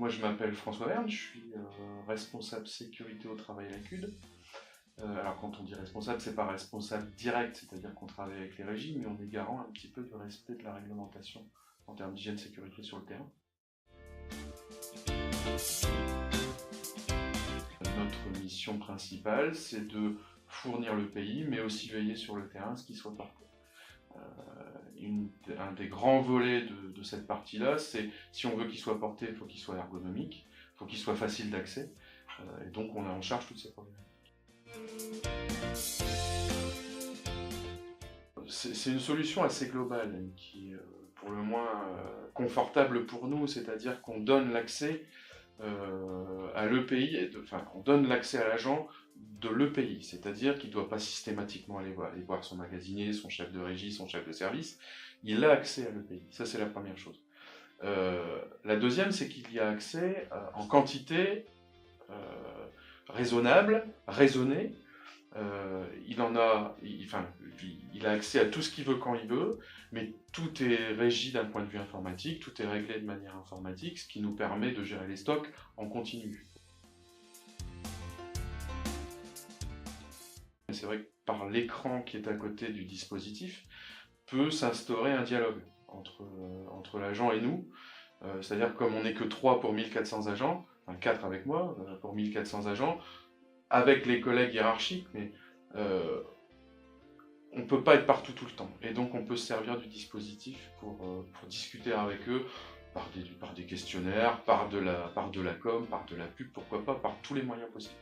moi je m'appelle François Verne, je suis responsable sécurité au travail à la CUD. Alors quand on dit responsable, c'est pas responsable direct, c'est-à-dire qu'on travaille avec les régies, mais on est garant un petit peu du respect de la réglementation en termes d'hygiène sécurité sur le terrain. Notre mission principale, c'est de fournir le pays, mais aussi veiller sur le terrain, ce qui soit porté. Un des grands volets de cette partie-là, c'est si on veut qu'il soit porté, il faut qu'il soit ergonomique, il faut qu'il soit facile d'accès, et donc on a en charge toutes ces problématiques. C'est une solution assez globale, qui est pour le moins confortable pour nous, c'est-à-dire qu'on donne l'accès à l'EPI, on donne l'accès à l'agent de l'EPI, c'est-à-dire qu'il ne doit pas systématiquement aller voir son magasinier, son chef de régie, son chef de service, il a accès à l'EPI, ça c'est la première chose. La deuxième, c'est qu'il y a accès en quantité raisonnable, raisonnée. Il a accès à tout ce qu'il veut quand il veut, mais tout est régi d'un point de vue informatique, tout est réglé de manière informatique, ce qui nous permet de gérer les stocks en continu. C'est vrai que par l'écran qui est à côté du dispositif, peut s'instaurer un dialogue entre l'agent et nous. C'est-à-dire comme on n'est que 3 pour 1400 agents, enfin 4 avec moi, pour 1400 agents, avec les collègues hiérarchiques, mais on ne peut pas être partout tout le temps. Et donc on peut se servir du dispositif pour discuter avec eux par des questionnaires, par de la com, par de la pub, pourquoi pas, par tous les moyens possibles.